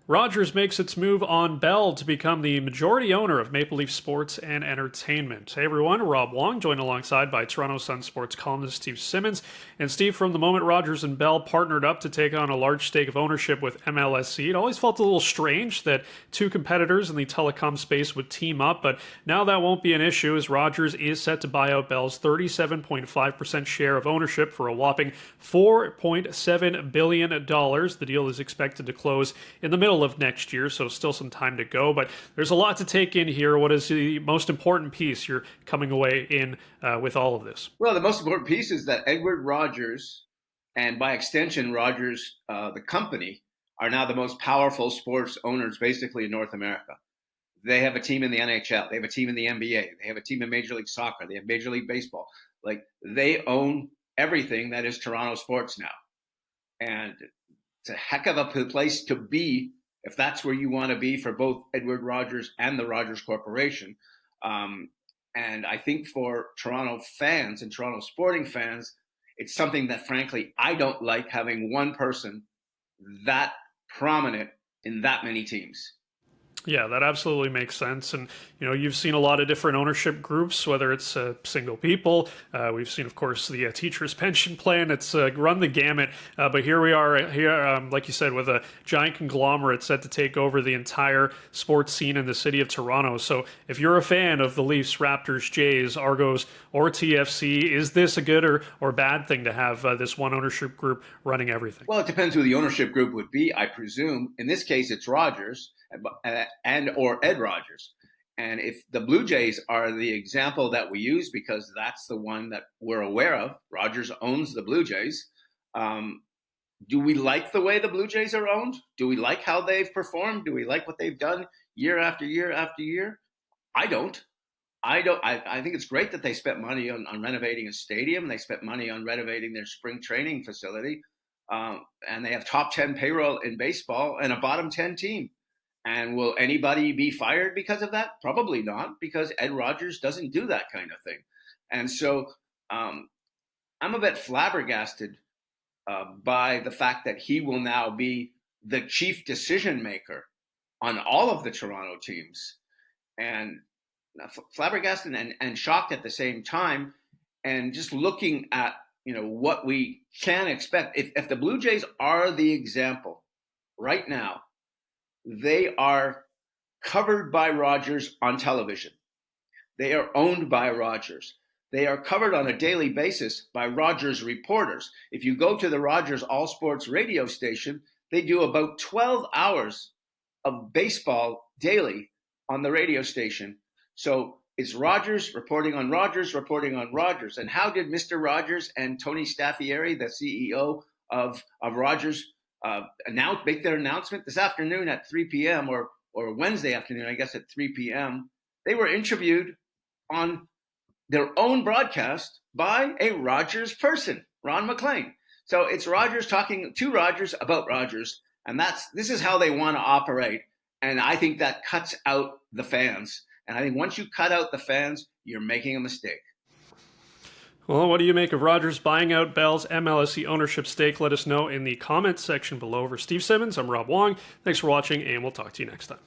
Rogers makes its move on Bell to become the majority owner of Maple Leaf Sports and Entertainment. Hey everyone, Rob Wong, joined alongside by Toronto Sun sports columnist Steve Simmons. And Steve, from the moment Rogers and Bell partnered up to take on a large stake of ownership with MLSE, it always felt a little strange that two competitors in the telecom space would team up, but now that won't be an issue as Rogers is set to buy out Bell's 37.5% share of ownership for a whopping $4.7 billion. The deal is expected to close in the middle of next year, so still some time to go, but there's a lot to take in here. What is the most important piece you're coming away in with all of this? Well, the most important piece is that Edward Rogers, and by extension Rogers, the company, are now the most powerful sports owners basically in North America. They have a team in the NHL, they have a team in the NBA, they have a team in Major League Soccer, they have Major League Baseball. Like, they own everything that is Toronto sports now. And it's a heck of a place to be if that's where you want to be for both Edward Rogers and the Rogers Corporation. And I think for Toronto fans and Toronto sporting fans, it's something that, frankly, I don't like, having one person that prominent in that many teams. Yeah, that absolutely makes sense. And, you know, you've seen a lot of different ownership groups, whether it's single people. We've seen, of course, the teacher's pension plan. It's run the gamut. But here we are, like you said, with a giant conglomerate set to take over the entire sports scene in the city of Toronto. So if you're a fan of the Leafs, Raptors, Jays, Argos, or TFC, is this a good or bad thing to have this one ownership group running everything? Well, it depends who the ownership group would be, I presume. In this case, it's Rogers and or Ed Rogers. And if the Blue Jays are the example that we use, because that's the one that we're aware of, Rogers owns the Blue Jays. Do we like the way the Blue Jays are owned? Do we like how they've performed? Do we like what they've done year after year after year? I don't. I think it's great that they spent money on renovating a stadium. They spent money on renovating their spring training facility. And they have top 10 payroll in baseball and a bottom 10 team. And will anybody be fired because of that? Probably not, because Ed Rogers doesn't do that kind of thing. And so I'm a bit flabbergasted by the fact that he will now be the chief decision maker on all of the Toronto teams. And flabbergasted and shocked at the same time. And just looking at, what we can expect. If the Blue Jays are the example right now, they are covered by Rogers on television. They are owned by Rogers. They are covered on a daily basis by Rogers reporters. If you go to the Rogers All Sports radio station, they do about 12 hours of baseball daily on the radio station. So it's Rogers reporting on Rogers, reporting on Rogers. And how did Mr. Rogers and Tony Staffieri, the CEO of Rogers, make their announcement this afternoon at 3 p.m. or Wednesday afternoon, I guess at 3 p.m. They were interviewed on their own broadcast by a Rogers person, Ron McLean. So it's Rogers talking to Rogers about Rogers, and this is how they want to operate. And I think that cuts out the fans. And I think once you cut out the fans, you're making a mistake. Well, what do you make of Rogers buying out Bell's MLSE ownership stake? Let us know in the comments section below. For Steve Simmons, I'm Rob Wong. Thanks for watching, and we'll talk to you next time.